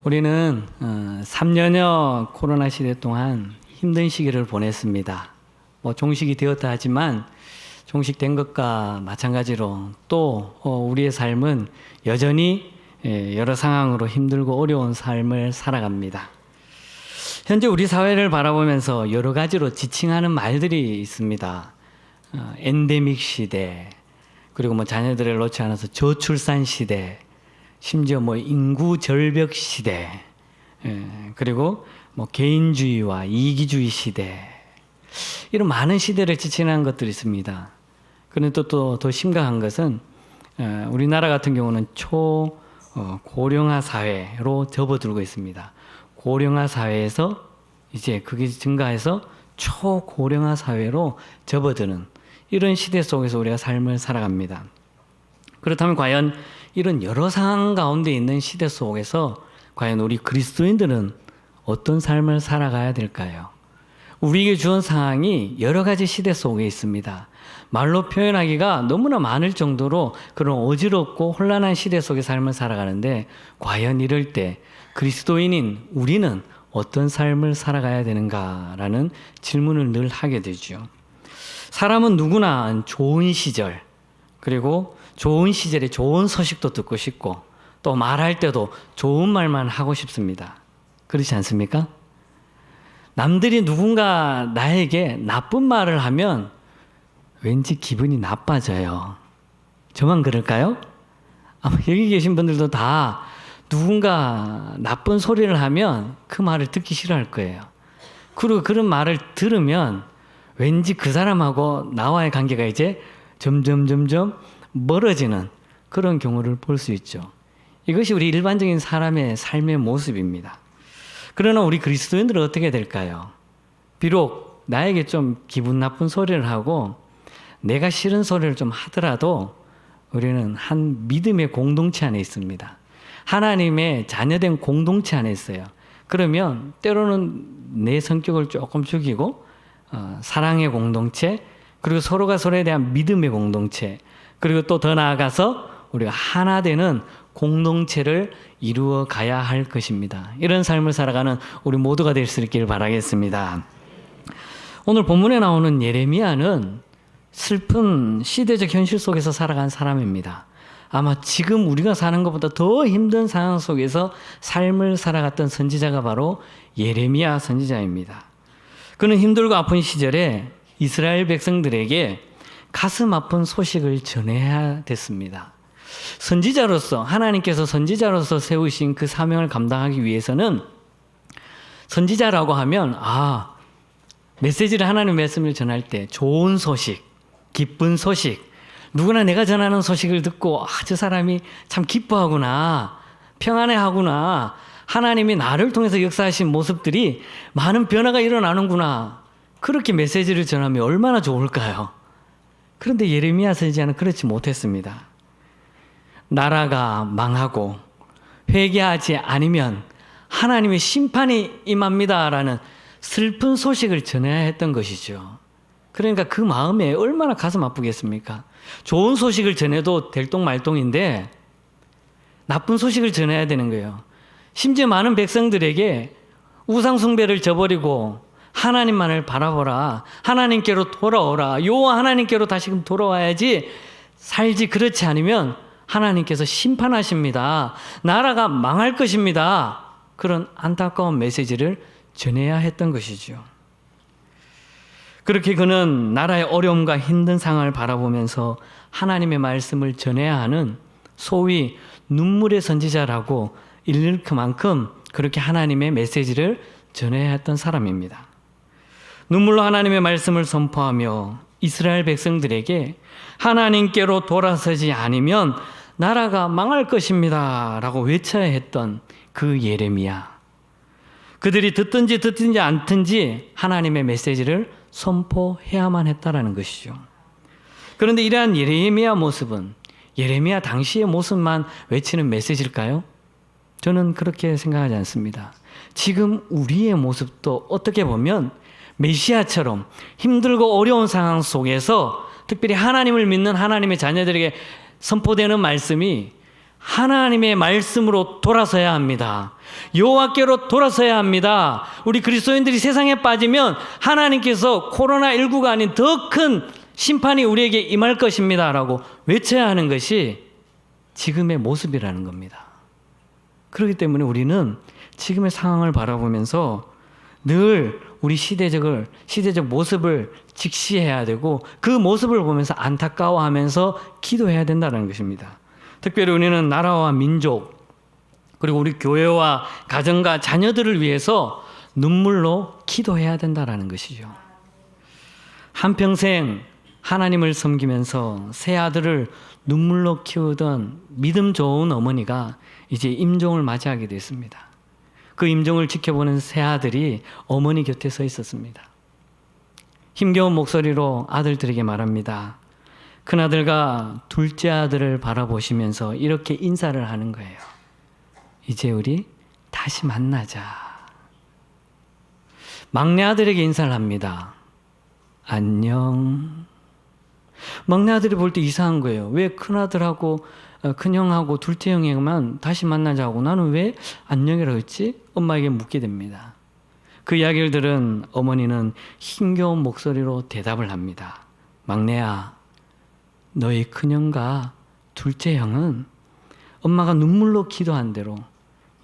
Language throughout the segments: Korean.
우리는 3년여 코로나 시대 동안 힘든 시기를 보냈습니다. 종식이 되었다 하지만 종식된 것과 마찬가지로 또 우리의 삶은 여전히 여러 상황으로 힘들고 어려운 삶을 살아갑니다. 현재 우리 사회를 바라보면서 여러 가지로 지칭하는 말들이 있습니다. 엔데믹 시대, 그리고 자녀들을 놓지 않아서 저출산 시대, 심지어 인구 절벽 시대, 그리고 개인주의와 이기주의 시대, 이런 많은 시대를 지칭하는 것들이 있습니다. 그런데 또 더 심각한 것은 우리나라 같은 경우는 고령화 사회로 접어들고 있습니다. 고령화 사회에서 이제 그게 증가해서 초고령화 사회로 접어드는 이런 시대 속에서 우리가 삶을 살아갑니다. 그렇다면 과연 이런 여러 상황 가운데 있는 시대 속에서 과연 우리 그리스도인들은 어떤 삶을 살아가야 될까요? 우리에게 주은 상황이 여러 가지 시대 속에 있습니다. 말로 표현하기가 너무나 많을 정도로 그런 어지럽고 혼란한 시대 속의 삶을 살아가는데 과연 이럴 때 그리스도인인 우리는 어떤 삶을 살아가야 되는가라는 질문을 늘 하게 되죠. 사람은 누구나 좋은 시절, 그리고 좋은 시절에 좋은 소식도 듣고 싶고 또 말할 때도 좋은 말만 하고 싶습니다. 그렇지 않습니까? 남들이 누군가 나에게 나쁜 말을 하면 왠지 기분이 나빠져요. 저만 그럴까요? 아마 여기 계신 분들도 다 누군가 나쁜 소리를 하면 그 말을 듣기 싫어할 거예요. 그리고 그런 말을 들으면 왠지 그 사람하고 나와의 관계가 이제 점점 멀어지는 그런 경우를 볼 수 있죠. 이것이 우리 일반적인 사람의 삶의 모습입니다. 그러나 우리 그리스도인들은 어떻게 될까요? 비록 나에게 좀 기분 나쁜 소리를 하고 내가 싫은 소리를 좀 하더라도 우리는 한 믿음의 공동체 안에 있습니다. 하나님의 자녀된 공동체 안에 있어요. 그러면 때로는 내 성격을 조금 죽이고 사랑의 공동체, 그리고 서로가 서로에 대한 믿음의 공동체, 그리고 또 더 나아가서 우리가 하나 되는 공동체를 이루어 가야 할 것입니다. 이런 삶을 살아가는 우리 모두가 될 수 있기를 바라겠습니다. 오늘 본문에 나오는 예레미야는 슬픈 시대적 현실 속에서 살아간 사람입니다. 아마 지금 우리가 사는 것보다 더 힘든 상황 속에서 삶을 살아갔던 선지자가 바로 예레미야 선지자입니다. 그는 힘들고 아픈 시절에 이스라엘 백성들에게 가슴 아픈 소식을 전해야 됐습니다. 선지자로서, 하나님께서 선지자로서 세우신 그 사명을 감당하기 위해서는 선지자라고 하면 메시지를, 하나님의 말씀을 전할 때 좋은 소식, 기쁜 소식, 누구나 내가 전하는 소식을 듣고 저 사람이 참 기뻐하구나, 평안해하구나, 하나님이 나를 통해서 역사하신 모습들이 많은 변화가 일어나는구나, 그렇게 메시지를 전하면 얼마나 좋을까요? 그런데 예레미야 선지자는 그렇지 못했습니다. 나라가 망하고 회개하지 않으면 하나님의 심판이 임합니다라는 슬픈 소식을 전해야 했던 것이죠. 그러니까 그 마음에 얼마나 가슴 아프겠습니까? 좋은 소식을 전해도 될똥말똥인데 나쁜 소식을 전해야 되는 거예요. 심지어 많은 백성들에게 우상 숭배를 저버리고 하나님만을 바라보라, 하나님께로 돌아오라, 여호와 하나님께로 다시금 돌아와야지 살지, 그렇지 않으면 하나님께서 심판하십니다, 나라가 망할 것입니다, 그런 안타까운 메시지를 전해야 했던 것이죠. 그렇게 그는 나라의 어려움과 힘든 상황을 바라보면서 하나님의 말씀을 전해야 하는 소위 눈물의 선지자라고 일릴 그만큼 그렇게 하나님의 메시지를 전해야 했던 사람입니다. 눈물로 하나님의 말씀을 선포하며 이스라엘 백성들에게 하나님께로 돌아서지 않으면 나라가 망할 것입니다 라고 외쳐야 했던 그 예레미야. 그들이 듣든지 않든지 하나님의 메시지를 선포해야만 했다라는 것이죠. 그런데 이러한 예레미야 모습은 예레미야 당시의 모습만 외치는 메시지일까요? 저는 그렇게 생각하지 않습니다. 지금 우리의 모습도 어떻게 보면 메시아처럼 힘들고 어려운 상황 속에서 특별히 하나님을 믿는 하나님의 자녀들에게 선포되는 말씀이 하나님의 말씀으로 돌아서야 합니다. 여호와께로 돌아서야 합니다. 우리 그리스도인들이 세상에 빠지면 하나님께서 코로나19가 아닌 더 큰 심판이 우리에게 임할 것입니다 라고 외쳐야 하는 것이 지금의 모습이라는 겁니다. 그렇기 때문에 우리는 지금의 상황을 바라보면서 늘 우리 시대적 모습을 직시해야 되고 그 모습을 보면서 안타까워하면서 기도해야 된다는 것입니다. 특별히 우리는 나라와 민족 그리고 우리 교회와 가정과 자녀들을 위해서 눈물로 기도해야 된다는 것이죠. 한평생 하나님을 섬기면서 세 아들을 눈물로 키우던 믿음 좋은 어머니가 이제 임종을 맞이하게 됐습니다. 그 임종을 지켜보는 세 아들이 어머니 곁에 서 있었습니다. 힘겨운 목소리로 아들들에게 말합니다. 큰아들과 둘째 아들을 바라보시면서 이렇게 인사를 하는 거예요. 이제 우리 다시 만나자. 막내 아들에게 인사를 합니다. 안녕. 막내 아들이 볼 때 이상한 거예요. 왜 큰아들하고 큰형하고 둘째 형에게만 다시 만나자고 나는 왜 안녕이라고 했지? 엄마에게 묻게 됩니다. 그 이야기를 들은 어머니는 힘겨운 목소리로 대답을 합니다. 막내야, 너희 큰형과 둘째 형은 엄마가 눈물로 기도한 대로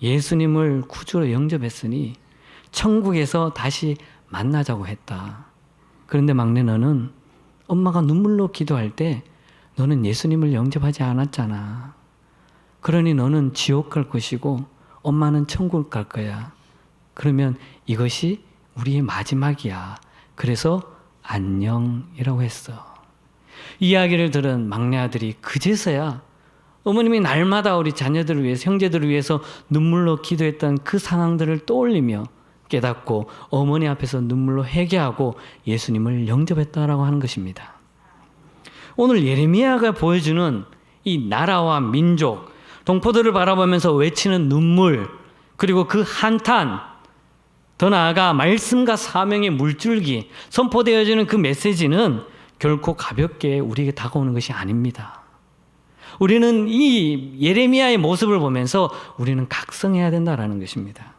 예수님을 구주로 영접했으니 천국에서 다시 만나자고 했다. 그런데 막내 너는 엄마가 눈물로 기도할 때 너는 예수님을 영접하지 않았잖아. 그러니 너는 지옥 갈 것이고 엄마는 천국 갈 거야. 그러면 이것이 우리의 마지막이야. 그래서 안녕이라고 했어. 이 이야기를 들은 막내 아들이 그제서야 어머님이 날마다 우리 자녀들을 위해서 형제들을 위해서 눈물로 기도했던 그 상황들을 떠올리며 깨닫고 어머니 앞에서 눈물로 회개하고 예수님을 영접했다라고 하는 것입니다. 오늘 예레미야가 보여주는 이 나라와 민족, 동포들을 바라보면서 외치는 눈물, 그리고 그 한탄, 더 나아가 말씀과 사명의 물줄기, 선포되어지는 그 메시지는 결코 가볍게 우리에게 다가오는 것이 아닙니다. 우리는 이 예레미야의 모습을 보면서 우리는 각성해야 된다는 것입니다.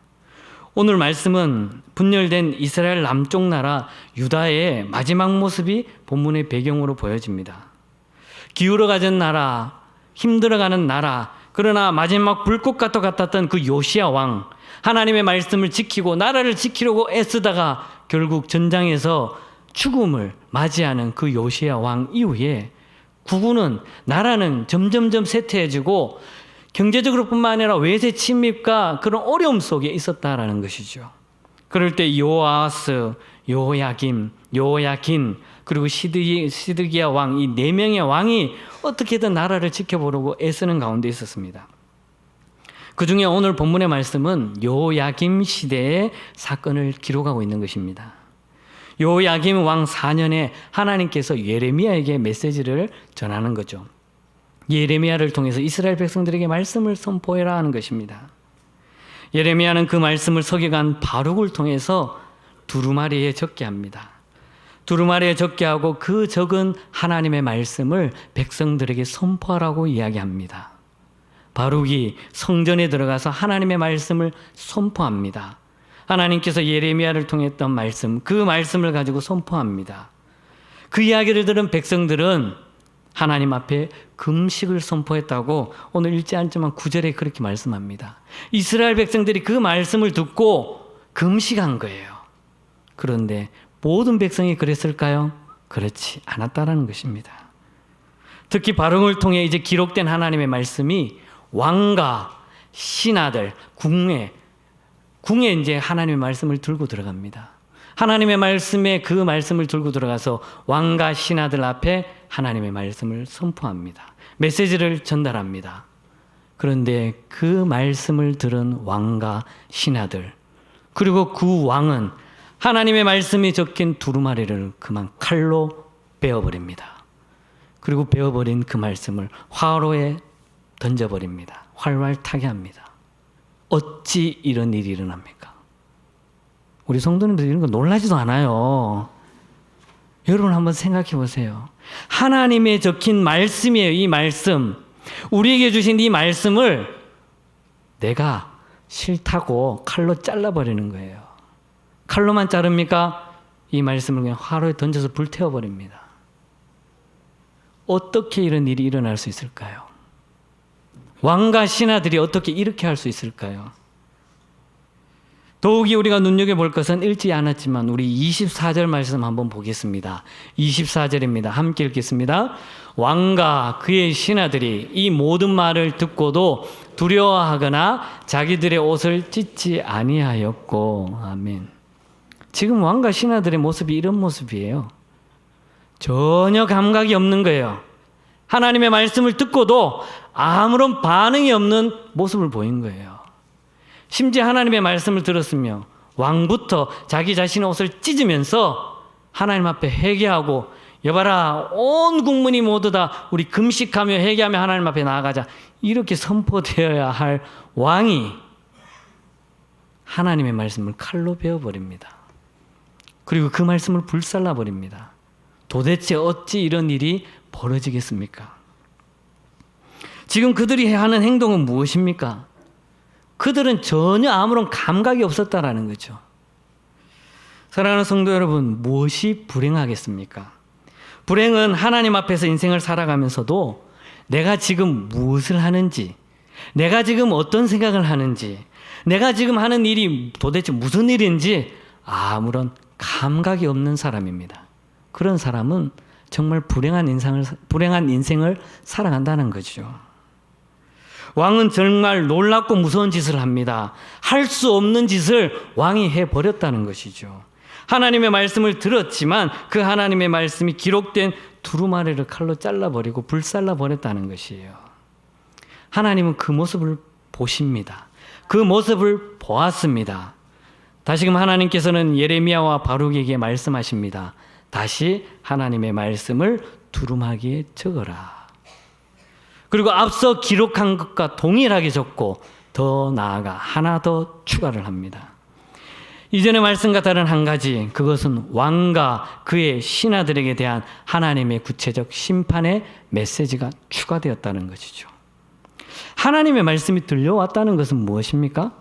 오늘 말씀은 분열된 이스라엘 남쪽 나라 유다의 마지막 모습이 본문의 배경으로 보여집니다. 기울어가는 나라, 힘들어가는 나라, 그러나 마지막 불꽃과 같았던 그 요시야 왕, 하나님의 말씀을 지키고 나라를 지키려고 애쓰다가 결국 전장에서 죽음을 맞이하는 그 요시야 왕 이후에 국군은 나라는 점점점 쇠퇴해지고 경제적으로 뿐만 아니라 외세 침입과 그런 어려움 속에 있었다라는 것이죠. 그럴 때 요아스, 요야김, 요야긴 그리고 시드기야 왕 이 네 명의 왕이 어떻게든 나라를 지켜보려고 애쓰는 가운데 있었습니다. 그 중에 오늘 본문의 말씀은 요야김 시대의 사건을 기록하고 있는 것입니다. 요야김 왕 4년에 하나님께서 예레미야에게 메시지를 전하는 거죠. 예레미야를 통해서 이스라엘 백성들에게 말씀을 선포해라 하는 것입니다. 예레미야는 그 말씀을 서기관 바룩을 통해서 두루마리에 적게 합니다. 두루마리에 적게 하고 그 적은 하나님의 말씀을 백성들에게 선포하라고 이야기합니다. 바룩이 성전에 들어가서 하나님의 말씀을 선포합니다. 하나님께서 예레미야를 통해 했던 말씀, 그 말씀을 가지고 선포합니다. 그 이야기를 들은 백성들은 하나님 앞에 금식을 선포했다고 오늘 읽지 않지만 9절에 그렇게 말씀합니다. 이스라엘 백성들이 그 말씀을 듣고 금식한 거예요. 그런데 모든 백성이 그랬을까요? 그렇지 않았다라는 것입니다. 특히 바룩을 통해 이제 기록된 하나님의 말씀이 왕과 신하들, 궁에 이제 하나님의 말씀을 들고 들어갑니다. 하나님의 말씀에 그 말씀을 들고 들어가서 왕과 신하들 앞에 하나님의 말씀을 선포합니다. 메시지를 전달합니다. 그런데 그 말씀을 들은 왕과 신하들, 그리고 그 왕은 하나님의 말씀이 적힌 두루마리를 그만 칼로 베어버립니다. 그리고 베어버린 그 말씀을 화로에 던져버립니다. 활활 타게 합니다. 어찌 이런 일이 일어납니까? 우리 성도님들 이런 거 놀라지도 않아요. 여러분 한번 생각해 보세요. 하나님의 적힌 말씀이에요. 이 말씀. 우리에게 주신 이 말씀을 내가 싫다고 칼로 잘라버리는 거예요. 칼로만 자릅니까? 이 말씀을 그냥 화로에 던져서 불태워버립니다. 어떻게 이런 일이 일어날 수 있을까요? 왕과 신하들이 어떻게 이렇게 할 수 있을까요? 더욱이 우리가 눈여겨볼 것은 읽지 않았지만 우리 24절 말씀 한번 보겠습니다. 24절입니다. 함께 읽겠습니다. 왕과 그의 신하들이 이 모든 말을 듣고도 두려워하거나 자기들의 옷을 찢지 아니하였고. 아멘. 지금 왕과 신하들의 모습이 이런 모습이에요. 전혀 감각이 없는 거예요. 하나님의 말씀을 듣고도 아무런 반응이 없는 모습을 보인 거예요. 심지어 하나님의 말씀을 들었으며 왕부터 자기 자신의 옷을 찢으면서 하나님 앞에 회개하고 여봐라 온 국민이 모두 다 우리 금식하며 회개하며 하나님 앞에 나아가자 이렇게 선포되어야 할 왕이 하나님의 말씀을 칼로 베어버립니다. 그리고 그 말씀을 불살라버립니다. 도대체 어찌 이런 일이 벌어지겠습니까? 지금 그들이 하는 행동은 무엇입니까? 그들은 전혀 아무런 감각이 없었다라는 거죠. 사랑하는 성도 여러분, 무엇이 불행하겠습니까? 불행은 하나님 앞에서 인생을 살아가면서도 내가 지금 무엇을 하는지, 내가 지금 어떤 생각을 하는지, 내가 지금 하는 일이 도대체 무슨 일인지 아무런 감각이 없는 사람입니다. 그런 사람은 정말 불행한 인생을 살아간다는 거죠. 왕은 정말 놀랍고 무서운 짓을 합니다. 할 수 없는 짓을 왕이 해버렸다는 것이죠. 하나님의 말씀을 들었지만 그 하나님의 말씀이 기록된 두루마리를 칼로 잘라버리고 불살라버렸다는 것이에요. 하나님은 그 모습을 보십니다. 그 모습을 보았습니다. 다시금 하나님께서는 예레미야와 바룩에게 말씀하십니다. 다시 하나님의 말씀을 두루마기에 적어라. 그리고 앞서 기록한 것과 동일하게 적고 더 나아가 하나 더 추가를 합니다. 이전의 말씀과 다른 한 가지, 그것은 왕과 그의 신하들에게 대한 하나님의 구체적 심판의 메시지가 추가되었다는 것이죠. 하나님의 말씀이 들려왔다는 것은 무엇입니까?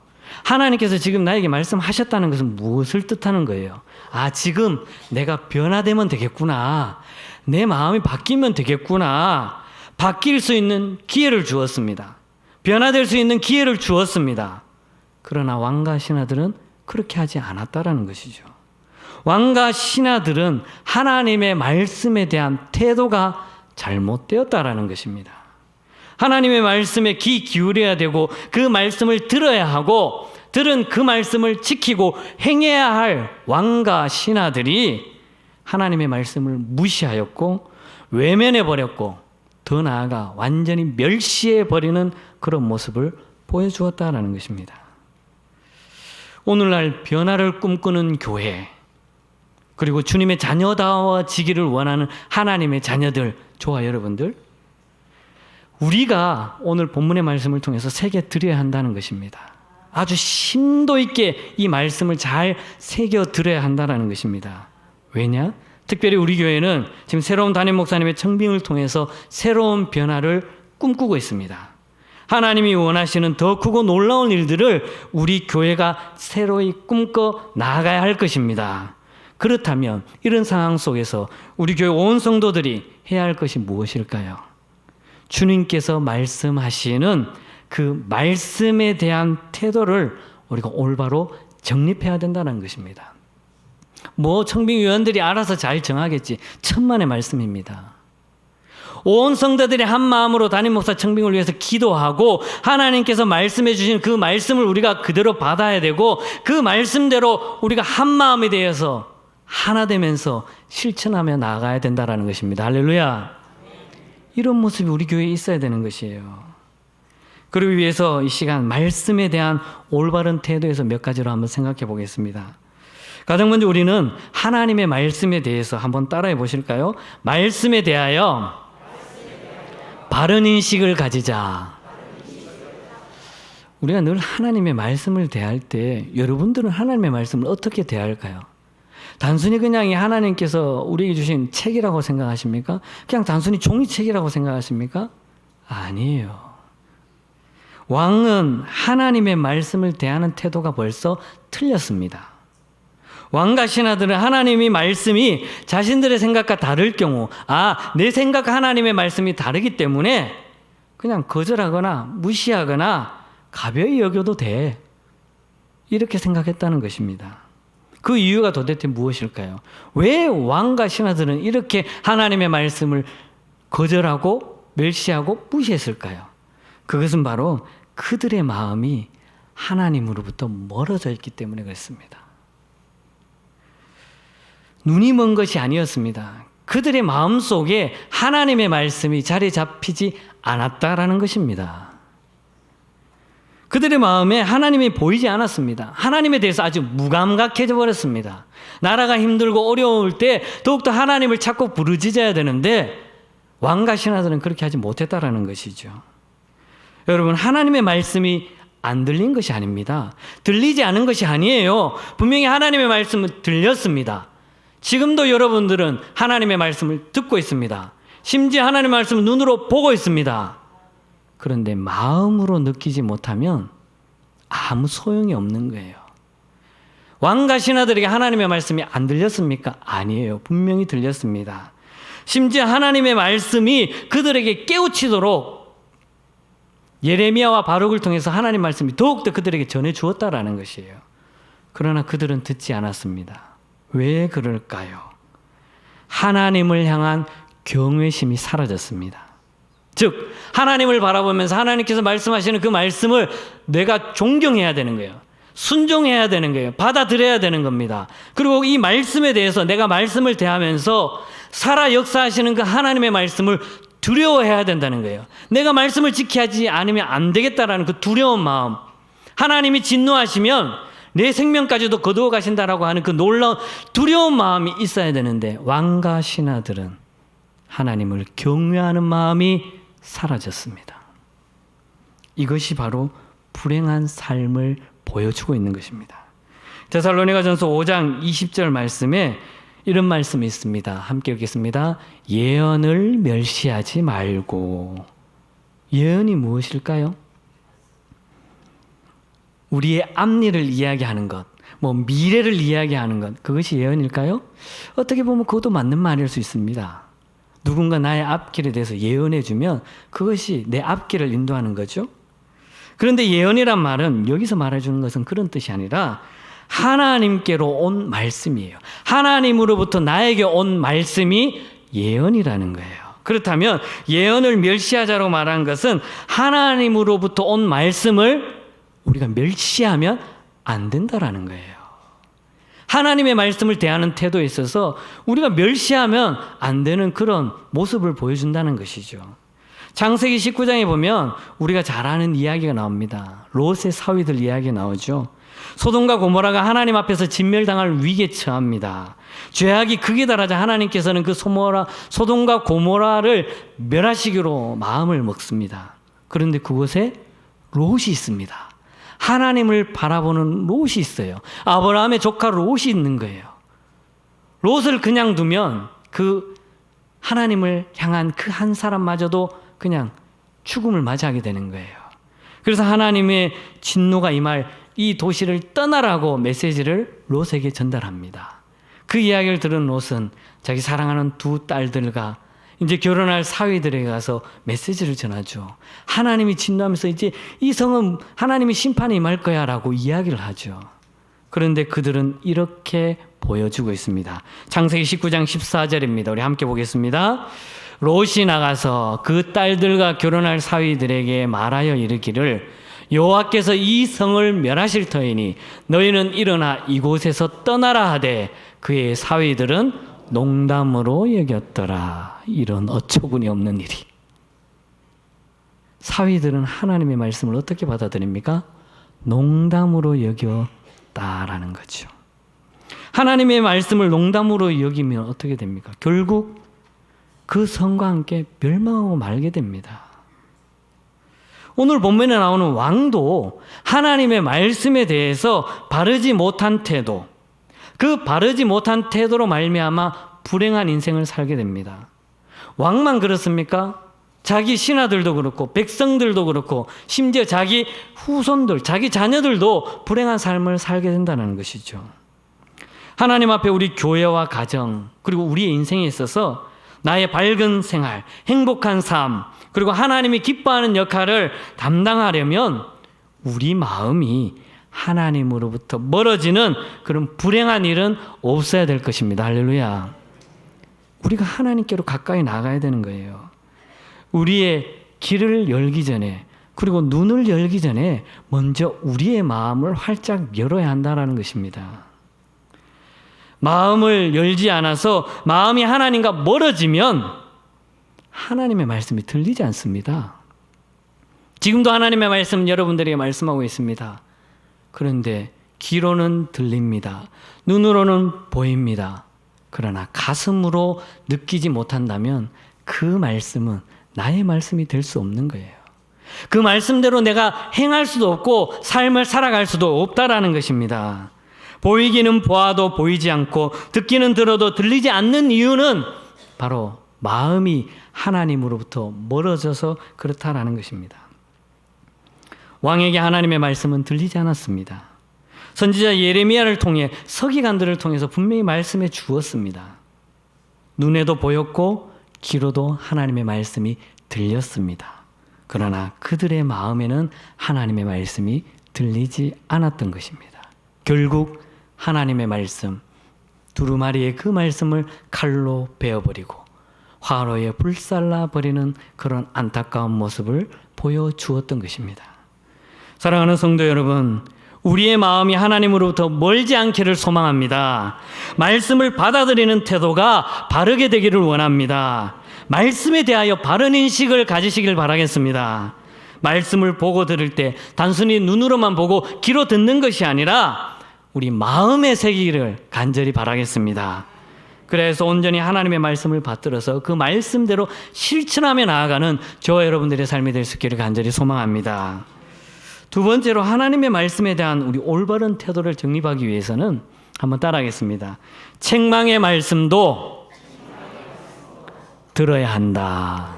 하나님께서 지금 나에게 말씀하셨다는 것은 무엇을 뜻하는 거예요? 아, 지금 내가 변화되면 되겠구나. 내 마음이 바뀌면 되겠구나. 바뀔 수 있는 기회를 주었습니다. 변화될 수 있는 기회를 주었습니다. 그러나 왕과 신하들은 그렇게 하지 않았다라는 것이죠. 왕과 신하들은 하나님의 말씀에 대한 태도가 잘못되었다라는 것입니다. 하나님의 말씀에 귀 기울여야 되고 그 말씀을 들어야 하고 들은 그 말씀을 지키고 행해야 할 왕과 신하들이 하나님의 말씀을 무시하였고 외면해버렸고 더 나아가 완전히 멸시해버리는 그런 모습을 보여주었다는 것입니다. 오늘날 변화를 꿈꾸는 교회, 그리고 주님의 자녀다워지기를 원하는 하나님의 자녀들, 저와 여러분들, 우리가 오늘 본문의 말씀을 통해서 새겨드려야 한다는 것입니다. 아주 심도 있게 이 말씀을 잘 새겨들어야 한다는 것입니다. 왜냐? 특별히 우리 교회는 지금 새로운 담임 목사님의 청빙을 통해서 새로운 변화를 꿈꾸고 있습니다. 하나님이 원하시는 더 크고 놀라운 일들을 우리 교회가 새로이 꿈꿔 나아가야 할 것입니다. 그렇다면 이런 상황 속에서 우리 교회 온 성도들이 해야 할 것이 무엇일까요? 주님께서 말씀하시는 그 말씀에 대한 태도를 우리가 올바로 정립해야 된다는 것입니다. 청빙위원들이 알아서 잘 정하겠지. 천만의 말씀입니다. 온 성도들이 한 마음으로 담임 목사 청빙을 위해서 기도하고 하나님께서 말씀해 주신 그 말씀을 우리가 그대로 받아야 되고 그 말씀대로 우리가 한 마음이 되어서 하나 되면서 실천하며 나아가야 된다는 것입니다. 할렐루야. 이런 모습이 우리 교회에 있어야 되는 것이에요. 그러기 위해서 이 시간 말씀에 대한 올바른 태도에서 몇 가지로 한번 생각해 보겠습니다. 가장 먼저 우리는 하나님의 말씀에 대해서 한번 따라해 보실까요? 말씀에 대하여 바른 인식을 가지자. 우리가 늘 하나님의 말씀을 대할 때 여러분들은 하나님의 말씀을 어떻게 대할까요? 단순히 그냥 하나님께서 우리에게 주신 책이라고 생각하십니까? 그냥 단순히 종이책이라고 생각하십니까? 아니에요. 왕은 하나님의 말씀을 대하는 태도가 벌써 틀렸습니다. 왕과 신하들은 하나님의 말씀이 자신들의 생각과 다를 경우, 내 생각과 하나님의 말씀이 다르기 때문에 그냥 거절하거나 무시하거나 가벼이 여겨도 돼, 이렇게 생각했다는 것입니다. 그 이유가 도대체 무엇일까요? 왜 왕과 신하들은 이렇게 하나님의 말씀을 거절하고 멸시하고 무시했을까요? 그것은 바로 그들의 마음이 하나님으로부터 멀어져 있기 때문에 그렇습니다. 눈이 먼 것이 아니었습니다. 그들의 마음속에 하나님의 말씀이 자리 잡히지 않았다라는 것입니다. 그들의 마음에 하나님이 보이지 않았습니다. 하나님에 대해서 아주 무감각해져 버렸습니다. 나라가 힘들고 어려울 때 더욱더 하나님을 찾고 부르짖어야 되는데 왕과 신하들은 그렇게 하지 못했다라는 것이죠. 여러분, 하나님의 말씀이 안 들린 것이 아닙니다. 들리지 않은 것이 아니에요. 분명히 하나님의 말씀은 들렸습니다. 지금도 여러분들은 하나님의 말씀을 듣고 있습니다. 심지어 하나님의 말씀을 눈으로 보고 있습니다. 그런데 마음으로 느끼지 못하면 아무 소용이 없는 거예요. 왕과 신하들에게 하나님의 말씀이 안 들렸습니까? 아니에요. 분명히 들렸습니다. 심지어 하나님의 말씀이 그들에게 깨우치도록 예레미야와 바룩을 통해서 하나님 말씀이 더욱더 그들에게 전해 주었다라는 것이에요. 그러나 그들은 듣지 않았습니다. 왜 그럴까요? 하나님을 향한 경외심이 사라졌습니다. 즉, 하나님을 바라보면서 하나님께서 말씀하시는 그 말씀을 내가 존경해야 되는 거예요. 순종해야 되는 거예요. 받아들여야 되는 겁니다. 그리고 이 말씀에 대해서 내가 말씀을 대하면서 살아 역사하시는 그 하나님의 말씀을 두려워해야 된다는 거예요. 내가 말씀을 지키지 않으면 안 되겠다라는 그 두려운 마음. 하나님이 진노하시면 내 생명까지도 거두어 가신다라고 하는 그 놀라운 두려운 마음이 있어야 되는데 왕과 신하들은 하나님을 경외하는 마음이 사라졌습니다. 이것이 바로 불행한 삶을 보여주고 있는 것입니다. 데살로니가전서 5장 20절 말씀에 이런 말씀이 있습니다. 함께 읽겠습니다. 예언을 멸시하지 말고. 예언이 무엇일까요? 우리의 앞일을 이야기하는 것, 미래를 이야기하는 것, 그것이 예언일까요? 어떻게 보면 그것도 맞는 말일 수 있습니다. 누군가 나의 앞길에 대해서 예언해주면 그것이 내 앞길을 인도하는 거죠. 그런데 예언이란 말은 여기서 말해주는 것은 그런 뜻이 아니라 하나님께로 온 말씀이에요. 하나님으로부터 나에게 온 말씀이 예언이라는 거예요. 그렇다면 예언을 멸시하자고 말한 것은 하나님으로부터 온 말씀을 우리가 멸시하면 안 된다라는 거예요. 하나님의 말씀을 대하는 태도에 있어서 우리가 멸시하면 안 되는 그런 모습을 보여준다는 것이죠. 창세기 19장에 보면 우리가 잘 아는 이야기가 나옵니다. 롯의 사위들 이야기 나오죠. 소돔과 고모라가 하나님 앞에서 진멸당할 위기에 처합니다. 죄악이 극에 달하자 하나님께서는 그 소돔과 고모라를 멸하시기로 마음을 먹습니다. 그런데 그곳에 롯이 있습니다. 하나님을 바라보는 롯이 있어요. 아브라함의 조카 롯이 있는 거예요. 롯을 그냥 두면 그 하나님을 향한 그 한 사람마저도 그냥 죽음을 맞이하게 되는 거예요. 그래서 하나님의 진노가 임할 이 도시를 떠나라고 메시지를 롯에게 전달합니다. 그 이야기를 들은 롯은 자기 사랑하는 두 딸들과 이제 결혼할 사위들에게 가서 메시지를 전하죠. 하나님이 진노하면서 이제 이 성은 하나님이 심판이 임할 거야 라고 이야기를 하죠. 그런데 그들은 이렇게 보여주고 있습니다. 창세기 19장 14절입니다. 우리 함께 보겠습니다. 롯이 나가서 그 딸들과 결혼할 사위들에게 말하여 이르기를 여호와께서 이 성을 멸하실 터이니 너희는 일어나 이곳에서 떠나라 하되 그의 사위들은 농담으로 여겼더라. 이런 어처구니 없는 일이. 사위들은 하나님의 말씀을 어떻게 받아들입니까? 농담으로 여겼다라는 거죠. 하나님의 말씀을 농담으로 여기면 어떻게 됩니까? 결국 그 성과 함께 멸망하고 말게 됩니다. 오늘 본문에 나오는 왕도 하나님의 말씀에 대해서 바르지 못한 태도, 그 바르지 못한 태도로 말미암아 불행한 인생을 살게 됩니다. 왕만 그렇습니까? 자기 신하들도 그렇고 백성들도 그렇고 심지어 자기 후손들, 자기 자녀들도 불행한 삶을 살게 된다는 것이죠. 하나님 앞에 우리 교회와 가정 그리고 우리의 인생에 있어서 나의 밝은 생활, 행복한 삶 그리고 하나님이 기뻐하는 역할을 담당하려면 우리 마음이 하나님으로부터 멀어지는 그런 불행한 일은 없어야 될 것입니다. 할렐루야. 우리가 하나님께로 가까이 나가야 되는 거예요. 우리의 길을 열기 전에 그리고 눈을 열기 전에 먼저 우리의 마음을 활짝 열어야 한다는 것입니다. 마음을 열지 않아서 마음이 하나님과 멀어지면 하나님의 말씀이 들리지 않습니다. 지금도 하나님의 말씀 여러분들에게 말씀하고 있습니다. 그런데 귀로는 들립니다. 눈으로는 보입니다. 그러나 가슴으로 느끼지 못한다면 그 말씀은 나의 말씀이 될 수 없는 거예요. 그 말씀대로 내가 행할 수도 없고 삶을 살아갈 수도 없다라는 것입니다. 보이기는 보아도 보이지 않고 듣기는 들어도 들리지 않는 이유는 바로 마음이 하나님으로부터 멀어져서 그렇다라는 것입니다. 왕에게 하나님의 말씀은 들리지 않았습니다. 선지자 예레미야를 통해 서기관들을 통해서 분명히 말씀해 주었습니다. 눈에도 보였고 귀로도 하나님의 말씀이 들렸습니다. 그러나 그들의 마음에는 하나님의 말씀이 들리지 않았던 것입니다. 결국 하나님의 말씀, 두루마리의 그 말씀을 칼로 베어버리고 화로에 불살라 버리는 그런 안타까운 모습을 보여주었던 것입니다. 사랑하는 성도 여러분, 우리의 마음이 하나님으로부터 멀지 않기를 소망합니다. 말씀을 받아들이는 태도가 바르게 되기를 원합니다. 말씀에 대하여 바른 인식을 가지시길 바라겠습니다. 말씀을 보고 들을 때 단순히 눈으로만 보고 귀로 듣는 것이 아니라 우리 마음에 새기기를 간절히 바라겠습니다. 그래서 온전히 하나님의 말씀을 받들어서 그 말씀대로 실천하며 나아가는 저와 여러분들의 삶이 될 수 있기를 간절히 소망합니다. 두 번째로 하나님의 말씀에 대한 우리 올바른 태도를 정립하기 위해서는 한번 따라하겠습니다. 책망의 말씀도 들어야 한다.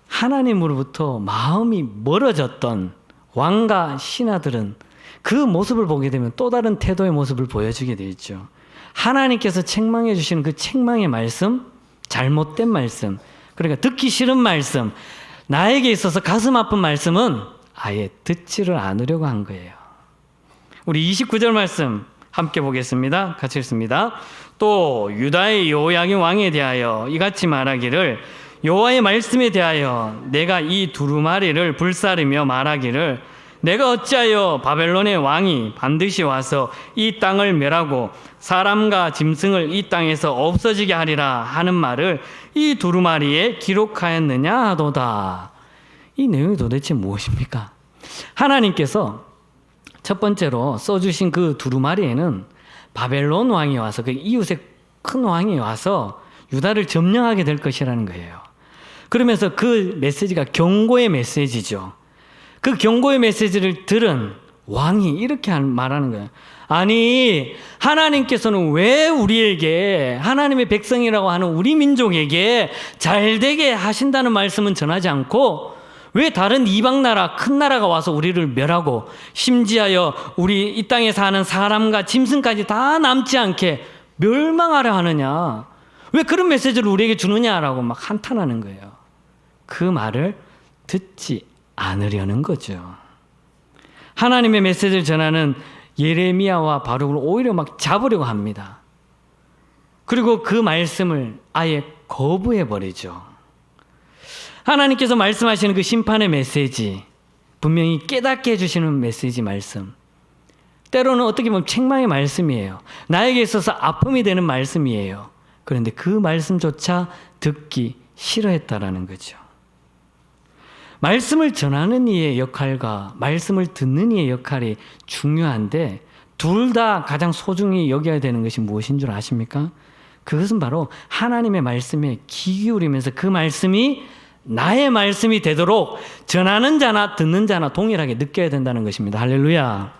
하나님으로부터 마음이 멀어졌던 왕과 신하들은 그 모습을 보게 되면 또 다른 태도의 모습을 보여주게 되죠. 하나님께서 책망해 주시는 그 책망의 말씀, 잘못된 말씀, 그러니까 듣기 싫은 말씀, 나에게 있어서 가슴 아픈 말씀은 아예 듣지를 않으려고 한 거예요. 우리 29절 말씀 함께 보겠습니다. 같이 읽습니다. 또 유다의 요야긴 왕에 대하여 이같이 말하기를 여호와의 말씀에 대하여 내가 이 두루마리를 불사르며 말하기를 내가 어찌하여 바벨론의 왕이 반드시 와서 이 땅을 멸하고 사람과 짐승을 이 땅에서 없어지게 하리라 하는 말을 이 두루마리에 기록하였느냐 하도다. 이 내용이 도대체 무엇입니까? 하나님께서 첫 번째로 써주신 그 두루마리에는 바벨론 왕이 와서 그 이웃의 큰 왕이 와서 유다를 점령하게 될 것이라는 거예요. 그러면서 그 메시지가 경고의 메시지죠. 그 경고의 메시지를 들은 왕이 이렇게 말하는 거예요. 아니, 하나님께서는 왜 우리에게, 하나님의 백성이라고 하는 우리 민족에게 잘되게 하신다는 말씀은 전하지 않고 왜 다른 이방 나라, 큰 나라가 와서 우리를 멸하고 심지하여 우리 이 땅에 사는 사람과 짐승까지 다 남지 않게 멸망하려 하느냐? 왜 그런 메시지를 우리에게 주느냐라고 막 한탄하는 거예요. 그 말을 듣지 않으려는 거죠. 하나님의 메시지를 전하는 예레미야와 바룩을 오히려 막 잡으려고 합니다. 그리고 그 말씀을 아예 거부해 버리죠. 하나님께서 말씀하시는 그 심판의 메시지, 분명히 깨닫게 해주시는 메시지 말씀, 때로는 어떻게 보면 책망의 말씀이에요. 나에게 있어서 아픔이 되는 말씀이에요. 그런데 그 말씀조차 듣기 싫어했다라는 거죠. 말씀을 전하는 이의 역할과 말씀을 듣는 이의 역할이 중요한데 둘 다 가장 소중히 여겨야 되는 것이 무엇인 줄 아십니까? 그것은 바로 하나님의 말씀에 귀 기울이면서 그 말씀이 나의 말씀이 되도록 전하는 자나 듣는 자나 동일하게 느껴야 된다는 것입니다. 할렐루야.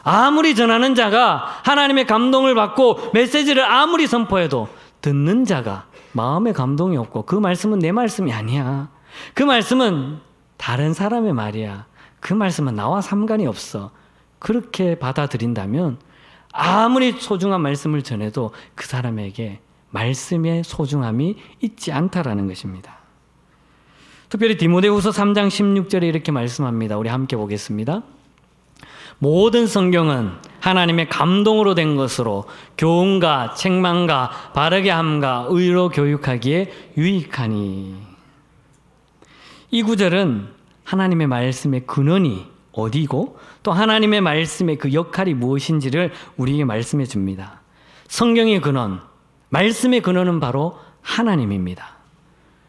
아무리 전하는 자가 하나님의 감동을 받고 메시지를 아무리 선포해도 듣는 자가 마음에 감동이 없고 그 말씀은 내 말씀이 아니야. 그 말씀은 다른 사람의 말이야. 그 말씀은 나와 상관이 없어. 그렇게 받아들인다면 아무리 소중한 말씀을 전해도 그 사람에게 말씀의 소중함이 있지 않다라는 것입니다. 특별히 디모데후서 3장 16절에 이렇게 말씀합니다. 우리 함께 보겠습니다. 모든 성경은 하나님의 감동으로 된 것으로 교훈과 책망과 바르게 함과 의로 교육하기에 유익하니. 이 구절은 하나님의 말씀의 근원이 어디고 또 하나님의 말씀의 그 역할이 무엇인지를 우리에게 말씀해 줍니다. 성경의 근원, 말씀의 근원은 바로 하나님입니다.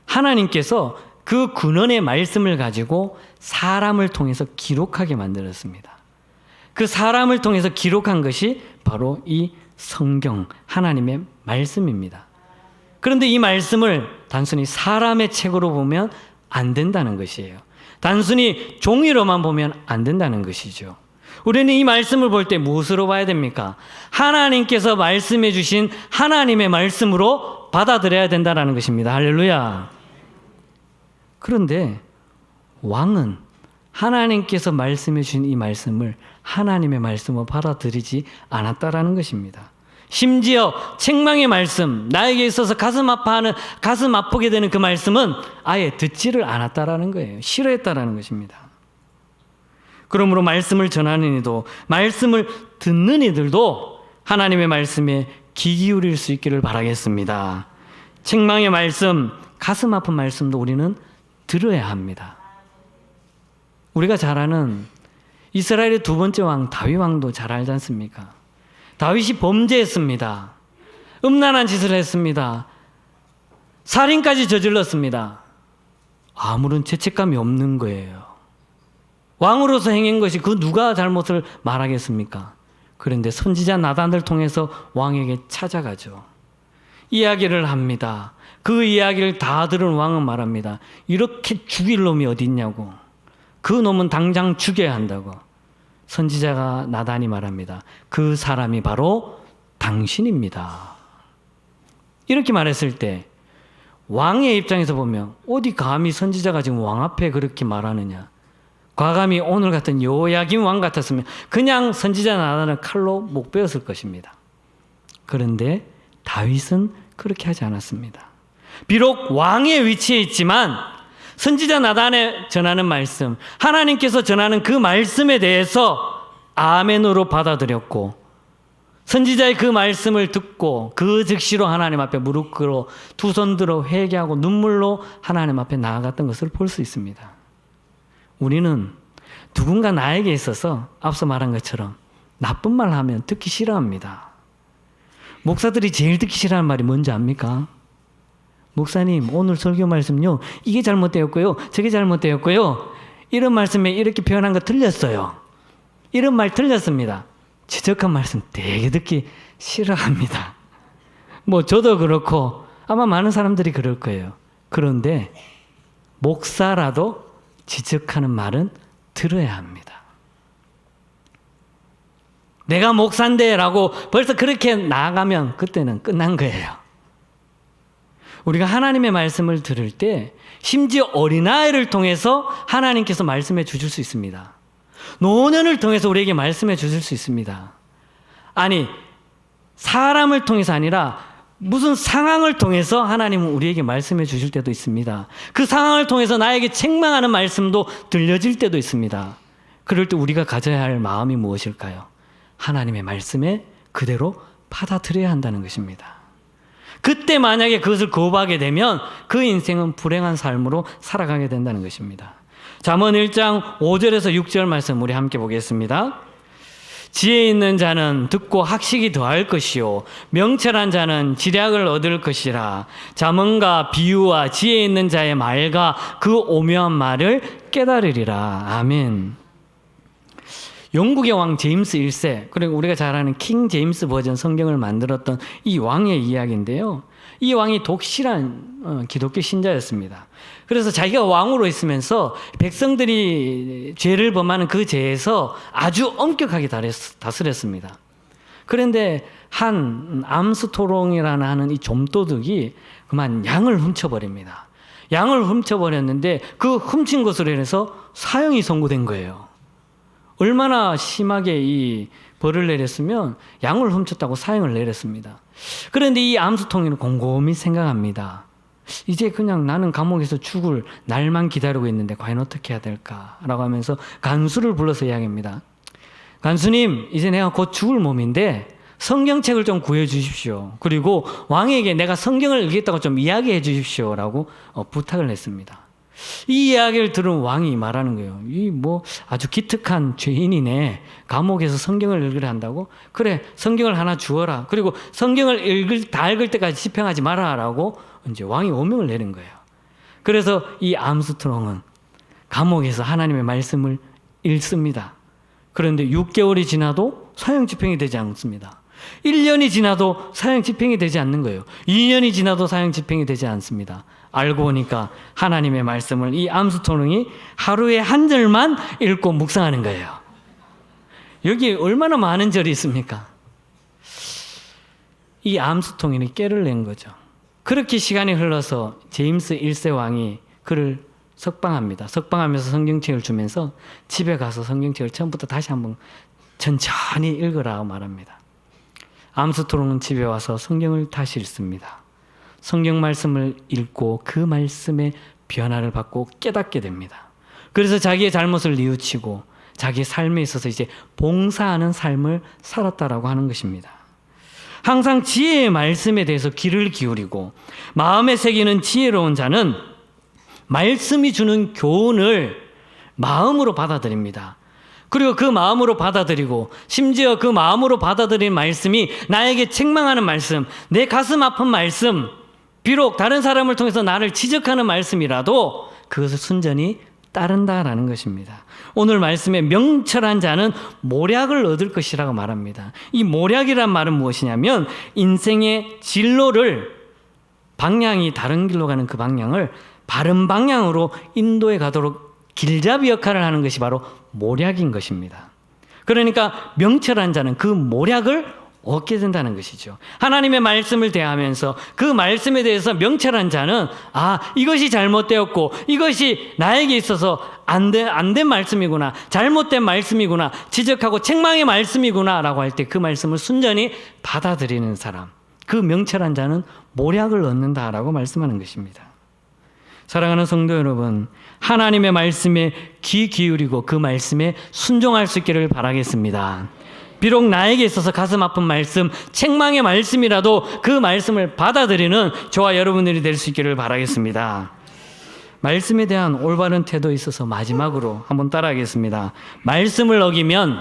하나님께서 그 근원의 말씀을 가지고 사람을 통해서 기록하게 만들었습니다. 그 사람을 통해서 기록한 것이 바로 이 성경, 하나님의 말씀입니다. 그런데 이 말씀을 단순히 사람의 책으로 보면 안 된다는 것이에요. 단순히 종이로만 보면 안 된다는 것이죠. 우리는 이 말씀을 볼 때 무엇으로 봐야 됩니까? 하나님께서 말씀해 주신 하나님의 말씀으로 받아들여야 된다는 것입니다. 할렐루야. 그런데 왕은 하나님께서 말씀해 주신 이 말씀을 하나님의 말씀으로 받아들이지 않았다라는 것입니다. 심지어 책망의 말씀, 나에게 있어서 가슴 아프게 되는 그 말씀은 아예 듣지를 않았다라는 거예요. 싫어했다라는 것입니다. 그러므로 말씀을 전하는 이도, 말씀을 듣는 이들도 하나님의 말씀에 귀 기울일 수 있기를 바라겠습니다. 책망의 말씀, 가슴 아픈 말씀도 우리는 들어야 합니다. 우리가 잘 아는 이스라엘의 두 번째 왕 다윗 왕도 잘 알지 않습니까? 다윗이 범죄했습니다. 음란한 짓을 했습니다. 살인까지 저질렀습니다. 아무런 죄책감이 없는 거예요. 왕으로서 행한 것이 그 누가 잘못을 말하겠습니까? 그런데 선지자 나단을 통해서 왕에게 찾아가죠. 이야기를 합니다. 그 이야기를 다 들은 왕은 말합니다. 이렇게 죽일 놈이 어디 있냐고. 그 놈은 당장 죽여야 한다고. 선지자가 나단이 말합니다. 그 사람이 바로 당신입니다. 이렇게 말했을 때 왕의 입장에서 보면 어디 감히 선지자가 지금 왕 앞에 그렇게 말하느냐. 과감히 오늘 같은 요야김 왕 같았으면 그냥 선지자 나단을 칼로 못 베었을 것입니다. 그런데 다윗은 그렇게 하지 않았습니다. 비록 왕의 위치에 있지만 선지자 나단에 전하는 말씀, 하나님께서 전하는 그 말씀에 대해서 아멘으로 받아들였고 선지자의 그 말씀을 듣고 그 즉시로 하나님 앞에 무릎 꿇어 두 손 들어 회개하고 눈물로 하나님 앞에 나아갔던 것을 볼 수 있습니다. 우리는 누군가 나에게 있어서 앞서 말한 것처럼 나쁜 말 하면 듣기 싫어합니다. 목사들이 제일 듣기 싫어하는 말이 뭔지 압니까? 목사님, 오늘 설교 말씀요, 이게 잘못되었고요, 저게 잘못되었고요, 이런 말씀에 이렇게 표현한 거 틀렸어요. 이런 말 틀렸습니다. 지적한 말씀 되게 듣기 싫어합니다. 뭐 저도 그렇고 아마 많은 사람들이 그럴 거예요. 그런데 목사라도 지적하는 말은 들어야 합니다. 내가 목사인데라고 벌써 그렇게 나아가면 그때는 끝난 거예요. 우리가 하나님의 말씀을 들을 때 심지어 어린아이를 통해서 하나님께서 말씀해 주실 수 있습니다. 노년을 통해서 우리에게 말씀해 주실 수 있습니다. 아니, 사람을 통해서 아니라 무슨 상황을 통해서 하나님은 우리에게 말씀해 주실 때도 있습니다. 그 상황을 통해서 나에게 책망하는 말씀도 들려질 때도 있습니다. 그럴 때 우리가 가져야 할 마음이 무엇일까요? 하나님의 말씀에 그대로 받아들여야 한다는 것입니다. 그때 만약에 그것을 거부하게 되면 그 인생은 불행한 삶으로 살아가게 된다는 것입니다. 잠언 1장 5절에서 6절 말씀 우리 함께 보겠습니다. 지혜 있는 자는 듣고 학식이 더할 것이요 명철한 자는 지략을 얻을 것이라. 잠언과 비유와 지혜 있는 자의 말과 그 오묘한 말을 깨달으리라. 아멘. 영국의 왕 제임스 1세, 그리고 우리가 잘 아는 킹 제임스 버전 성경을 만들었던 이 왕의 이야기인데요. 이 왕이 독실한 기독교 신자였습니다. 그래서 자기가 왕으로 있으면서 백성들이 죄를 범하는 그 죄에서 아주 엄격하게 다스렸습니다. 그런데 한 암스토롱이라는 하는 이 좀도둑이 그만 양을 훔쳐버립니다. 양을 훔쳐버렸는데 그 훔친 것으로 인해서 사형이 선고된 거예요. 얼마나 심하게 이 벌을 내렸으면 양을 훔쳤다고 사형을 내렸습니다. 그런데 이 암스토롱이는 곰곰이 생각합니다. 이제 그냥 나는 감옥에서 죽을 날만 기다리고 있는데 과연 어떻게 해야 될까라고 하면서 간수를 불러서 이야기합니다. 간수님, 이제 내가 곧 죽을 몸인데 성경책을 좀 구해 주십시오. 그리고 왕에게 내가 성경을 읽겠다고 좀 이야기해 주십시오라고 부탁을 했습니다. 이 이야기를 들은 왕이 말하는 거예요. 이 뭐 아주 기특한 죄인이네. 감옥에서 성경을 읽으려 한다고? 그래, 성경을 하나 주어라. 그리고 성경을 다 읽을 때까지 집행하지 마라라고 이제 왕이 어명을 내린 거예요. 그래서 이 암스트롱은 감옥에서 하나님의 말씀을 읽습니다. 그런데 6개월이 지나도 사형 집행이 되지 않습니다. 1년이 지나도 사형 집행이 되지 않는 거예요. 2년이 지나도 사형 집행이 되지 않습니다. 알고 보니까 하나님의 말씀을 이 암스토롱이 하루에 한 절만 읽고 묵상하는 거예요. 여기 얼마나 많은 절이 있습니까? 이 암스토롱이 깨를 낸 거죠. 그렇게 시간이 흘러서 제임스 1세 왕이 그를 석방합니다. 석방하면서 성경책을 주면서 집에 가서 성경책을 처음부터 다시 한번 천천히 읽으라고 말합니다. 암스트롱은 집에 와서 성경을 다시 읽습니다. 성경 말씀을 읽고 그 말씀의 변화를 받고 깨닫게 됩니다. 그래서 자기의 잘못을 뉘우치고 자기의 삶에 있어서 이제 봉사하는 삶을 살았다라고 하는 것입니다. 항상 지혜의 말씀에 대해서 귀를 기울이고 마음에 새기는 지혜로운 자는 말씀이 주는 교훈을 마음으로 받아들입니다. 그리고 그 마음으로 받아들이고 심지어 그 마음으로 받아들인 말씀이 나에게 책망하는 말씀, 내 가슴 아픈 말씀, 비록 다른 사람을 통해서 나를 지적하는 말씀이라도 그것을 순전히 따른다라는 것입니다. 오늘 말씀에 명철한 자는 모략을 얻을 것이라고 말합니다. 이 모략이란 말은 무엇이냐면 인생의 진로를 방향이 다른 길로 가는 그 방향을 바른 방향으로 인도해 가도록 길잡이 역할을 하는 것이 바로 모략인 것입니다. 그러니까 명철한 자는 그 모략을 얻게 된다는 것이죠. 하나님의 말씀을 대하면서 그 말씀에 대해서 명철한 자는 이것이 잘못되었고 이것이 나에게 있어서 안 된 말씀이구나, 잘못된 말씀이구나, 지적하고 책망의 말씀이구나 라고 할 때 그 말씀을 순전히 받아들이는 사람, 그 명철한 자는 모략을 얻는다라고 말씀하는 것입니다. 사랑하는 성도 여러분, 하나님의 말씀에 귀 기울이고 그 말씀에 순종할 수 있기를 바라겠습니다. 비록 나에게 있어서 가슴 아픈 말씀, 책망의 말씀이라도 그 말씀을 받아들이는 저와 여러분들이 될 수 있기를 바라겠습니다. 말씀에 대한 올바른 태도에 있어서 마지막으로 한번 따라하겠습니다. 말씀을 어기면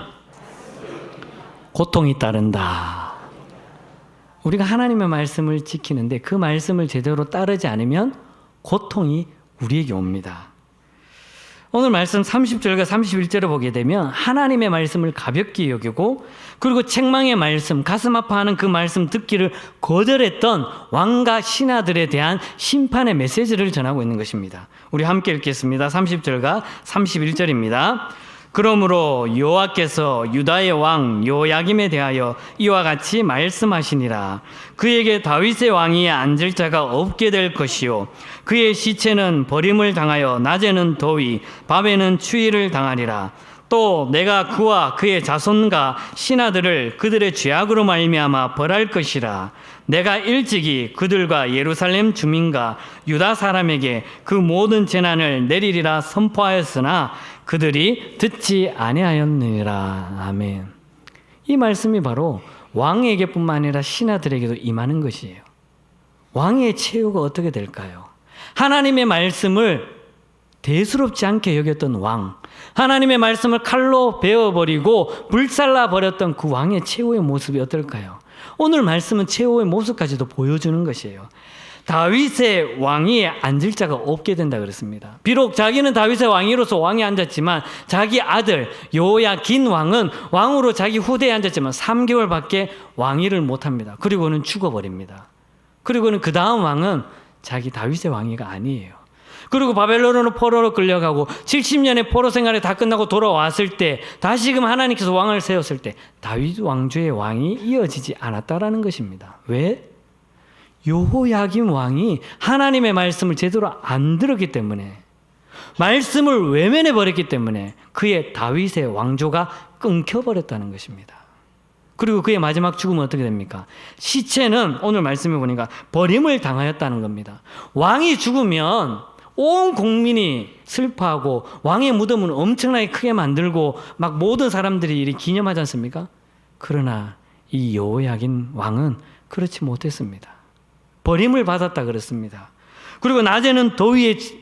고통이 따른다. 우리가 하나님의 말씀을 지키는데 그 말씀을 제대로 따르지 않으면 고통이 우리에게 옵니다. 오늘 말씀 30절과 31절을 보게 되면 하나님의 말씀을 가볍게 여기고 그리고 책망의 말씀, 가슴 아파하는 그 말씀 듣기를 거절했던 왕과 신하들에 대한 심판의 메시지를 전하고 있는 것입니다. 우리 함께 읽겠습니다. 30절과 31절입니다. 그러므로 여호와께서 유다의 왕 요야김에 대하여 이와 같이 말씀하시니라. 그에게 다윗의 왕위에 앉을 자가 없게 될 것이요 그의 시체는 버림을 당하여 낮에는 더위 밤에는 추위를 당하리라. 또 내가 그와 그의 자손과 신하들을 그들의 죄악으로 말미암아 벌할 것이라. 내가 일찍이 그들과 예루살렘 주민과 유다 사람에게 그 모든 재난을 내리리라 선포하였으나 그들이 듣지 아니하였느니라. 아멘. 이 말씀이 바로 왕에게뿐만 아니라 신하들에게도 임하는 것이에요. 왕의 최후가 어떻게 될까요? 하나님의 말씀을 대수롭지 않게 여겼던 왕, 하나님의 말씀을 칼로 베어버리고 불살라버렸던 그 왕의 최후의 모습이 어떨까요? 오늘 말씀은 최후의 모습까지도 보여주는 것이에요. 다윗의 왕위에 앉을 자가 없게 된다 그랬습니다. 비록 자기는 다윗의 왕위로서 왕에 앉았지만 자기 아들 요야긴 왕은 왕으로 자기 후대에 앉았지만 3개월밖에 왕위를 못합니다. 그리고는 죽어버립니다. 그리고는 그 다음 왕은 자기 다윗의 왕위가 아니에요. 그리고 바벨론으로 포로로 끌려가고 70년의 포로 생활이 다 끝나고 돌아왔을 때 다시금 하나님께서 왕을 세웠을 때 다윗 왕조의 왕이 이어지지 않았다라는 것입니다. 왜? 여호야김 왕이 하나님의 말씀을 제대로 안 들었기 때문에, 말씀을 외면해 버렸기 때문에 그의 다윗의 왕조가 끊겨버렸다는 것입니다. 그리고 그의 마지막 죽음은 어떻게 됩니까? 시체는 오늘 말씀해 보니까 버림을 당하였다는 겁니다. 왕이 죽으면 온 국민이 슬퍼하고 왕의 무덤은 엄청나게 크게 만들고 막 모든 사람들이 이렇게 기념하지 않습니까? 그러나 이 여호야긴 왕은 그렇지 못했습니다. 버림을 받았다 그랬습니다. 그리고 낮에는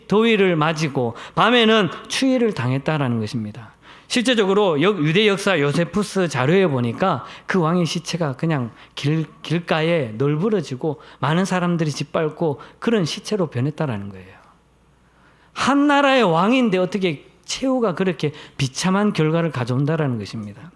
더위를 맞이고 밤에는 추위를 당했다라는 것입니다. 실제적으로 유대 역사 요세푸스 자료에 보니까 그 왕의 시체가 그냥 길가에 널브러지고 많은 사람들이 짓밟고 그런 시체로 변했다라는 거예요. 한 나라의 왕인데 어떻게 최후가 그렇게 비참한 결과를 가져온다라는 것입니다.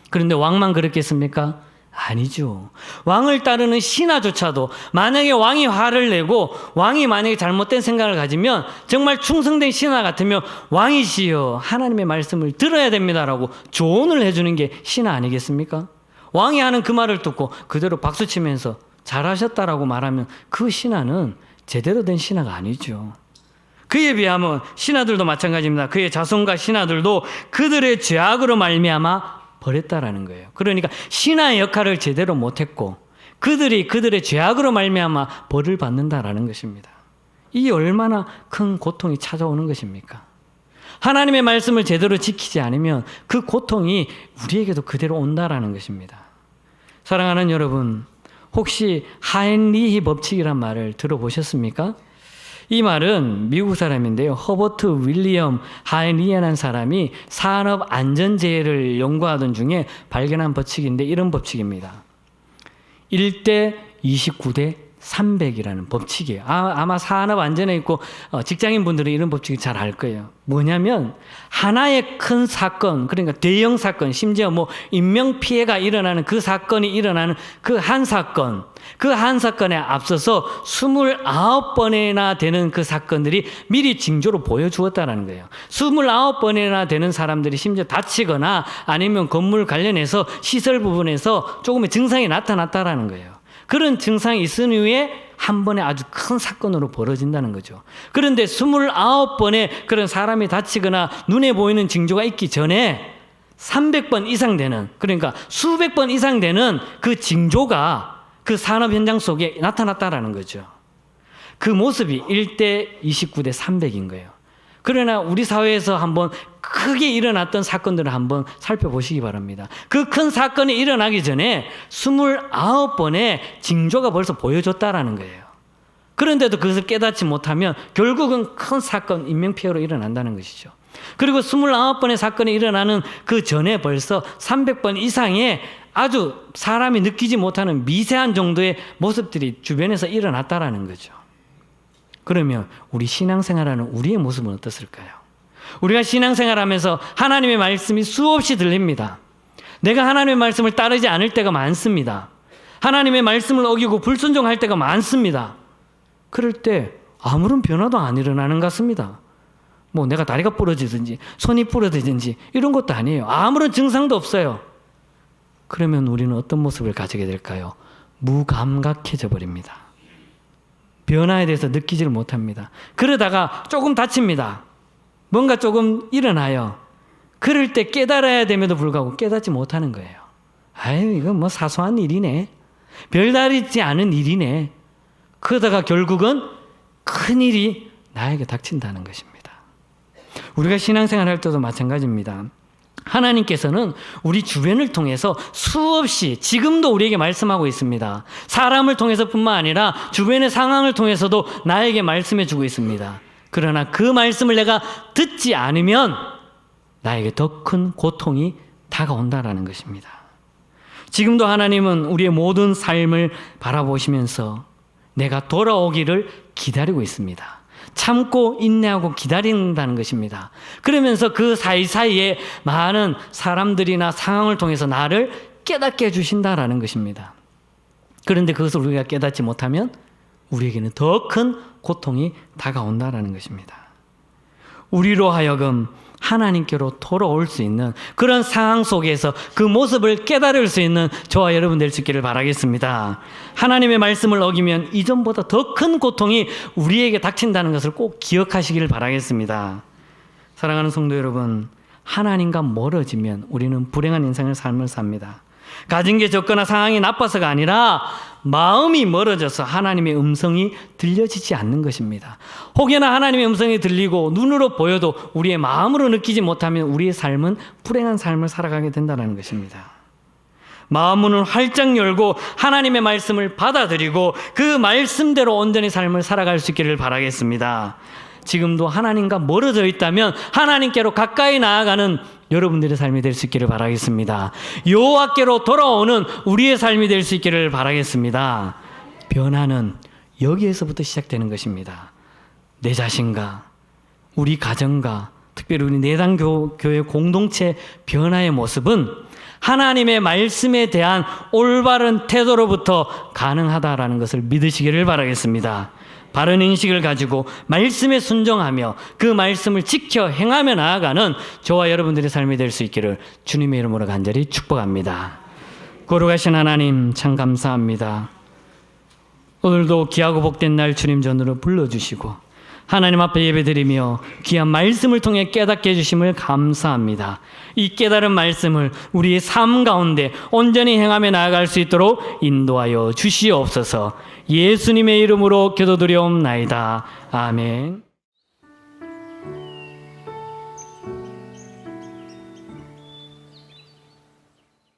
그런데 왕만 그렇겠습니까? 아니죠. 왕을 따르는 신하조차도 만약에 왕이 화를 내고 왕이 만약에 잘못된 생각을 가지면 정말 충성된 신하 같으면 왕이시여 하나님의 말씀을 들어야 됩니다라고 조언을 해주는 게 신하 아니겠습니까? 왕이 하는 그 말을 듣고 그대로 박수치면서 잘하셨다라고 말하면 그 신하는 제대로 된 신하가 아니죠. 그에 비하면 신하들도 마찬가지입니다. 그의 자손과 신하들도 그들의 죄악으로 말미암아 버렸다라는 거예요. 그러니까 신하의 역할을 제대로 못했고 그들의 죄악으로 말미암아 벌을 받는다라는 것입니다. 이 얼마나 큰 고통이 찾아오는 것입니까? 하나님의 말씀을 제대로 지키지 않으면 그 고통이 우리에게도 그대로 온다라는 것입니다. 사랑하는 여러분, 혹시 하엔리히 법칙이란 말을 들어보셨습니까? 이 말은 미국 사람인데요. 허버트 윌리엄 하엔리히라는 사람이 산업안전재해를 연구하던 중에 발견한 법칙인데 이런 법칙입니다. 1대 29대 300이라는 법칙이에요. 아마 산업안전에 있고 직장인분들은 이런 법칙을 잘 알 거예요. 뭐냐면 하나의 큰 사건, 그러니까 대형 사건, 심지어 뭐 인명피해가 일어나는 그 사건이 일어나는 그 한 사건에 앞서서 29번이나 되는 그 사건들이 미리 징조로 보여주었다는 거예요. 29번이나 되는 사람들이 심지어 다치거나 아니면 건물 관련해서 시설 부분에서 조금의 증상이 나타났다는 거예요. 그런 증상이 있은 후에 한 번에 아주 큰 사건으로 벌어진다는 거죠. 그런데 29번의 그런 사람이 다치거나 눈에 보이는 징조가 있기 전에 300번 이상 되는, 그러니까 수백 번 이상 되는 그 징조가 그 산업 현장 속에 나타났다라는 거죠. 그 모습이 1대 29대 300인 거예요. 그러나 우리 사회에서 한번 크게 일어났던 사건들을 한번 살펴보시기 바랍니다. 그 큰 사건이 일어나기 전에 29번의 징조가 벌써 보여줬다라는 거예요. 그런데도 그것을 깨닫지 못하면 결국은 큰 사건, 인명피해로 일어난다는 것이죠. 그리고 29번의 사건이 일어나는 그 전에 벌써 300번 이상의 아주 사람이 느끼지 못하는 미세한 정도의 모습들이 주변에서 일어났다라는 거죠. 그러면 우리 신앙생활하는 우리의 모습은 어떻을까요? 우리가 신앙생활하면서 하나님의 말씀이 수없이 들립니다. 내가 하나님의 말씀을 따르지 않을 때가 많습니다. 하나님의 말씀을 어기고 불순종할 때가 많습니다. 그럴 때 아무런 변화도 안 일어나는 것 같습니다. 뭐 내가 다리가 부러지든지 손이 부러지든지 이런 것도 아니에요. 아무런 증상도 없어요. 그러면 우리는 어떤 모습을 가지게 될까요? 무감각해져 버립니다. 변화에 대해서 느끼지를 못합니다. 그러다가 조금 다칩니다. 뭔가 조금 일어나요. 그럴 때 깨달아야 됨에도 불구하고 깨닫지 못하는 거예요. 아유, 이건 뭐 사소한 일이네. 별다르지 않은 일이네. 그러다가 결국은 큰 일이 나에게 닥친다는 것입니다. 우리가 신앙생활 할 때도 마찬가지입니다. 하나님께서는 우리 주변을 통해서 수없이 지금도 우리에게 말씀하고 있습니다. 사람을 통해서뿐만 아니라 주변의 상황을 통해서도 나에게 말씀해 주고 있습니다. 그러나 그 말씀을 내가 듣지 않으면 나에게 더 큰 고통이 다가온다라는 것입니다. 지금도 하나님은 우리의 모든 삶을 바라보시면서 내가 돌아오기를 기다리고 있습니다. 참고 인내하고 기다린다는 것입니다. 그러면서 그 사이사이에 많은 사람들이나 상황을 통해서 나를 깨닫게 해주신다라는 것입니다. 그런데 그것을 우리가 깨닫지 못하면 우리에게는 더 큰 고통이 다가온다라는 것입니다. 우리로 하여금 하나님께로 돌아올 수 있는 그런 상황 속에서 그 모습을 깨달을 수 있는 저와 여러분 될 수 있기를 바라겠습니다. 하나님의 말씀을 어기면 이전보다 더 큰 고통이 우리에게 닥친다는 것을 꼭 기억하시기를 바라겠습니다. 사랑하는 성도 여러분, 하나님과 멀어지면 우리는 불행한 인생을 삶을 삽니다. 가진 게 적거나 상황이 나빠서가 아니라 마음이 멀어져서 하나님의 음성이 들려지지 않는 것입니다. 혹여나 하나님의 음성이 들리고 눈으로 보여도 우리의 마음으로 느끼지 못하면 우리의 삶은 불행한 삶을 살아가게 된다는 것입니다. 마음 문을 활짝 열고 하나님의 말씀을 받아들이고 그 말씀대로 온전히 삶을 살아갈 수 있기를 바라겠습니다. 지금도 하나님과 멀어져 있다면 하나님께로 가까이 나아가는 여러분들의 삶이 될 수 있기를 바라겠습니다. 여호와께로 돌아오는 우리의 삶이 될 수 있기를 바라겠습니다. 변화는 여기에서부터 시작되는 것입니다. 내 자신과 우리 가정과 특별히 우리 내당교회 공동체 변화의 모습은 하나님의 말씀에 대한 올바른 태도로부터 가능하다라는 것을 믿으시기를 바라겠습니다. 바른 인식을 가지고 말씀에 순종하며 그 말씀을 지켜 행하며 나아가는 저와 여러분들의 삶이 될 수 있기를 주님의 이름으로 간절히 축복합니다. 거룩하신 하나님 참 감사합니다. 오늘도 귀하고 복된 날 주님 전으로 불러주시고 하나님 앞에 예배드리며 귀한 말씀을 통해 깨닫게 해주심을 감사합니다. 이 깨달은 말씀을 우리의 삶 가운데 온전히 행하며 나아갈 수 있도록 인도하여 주시옵소서. 예수님의 이름으로 기도드려옵나이다. 아멘.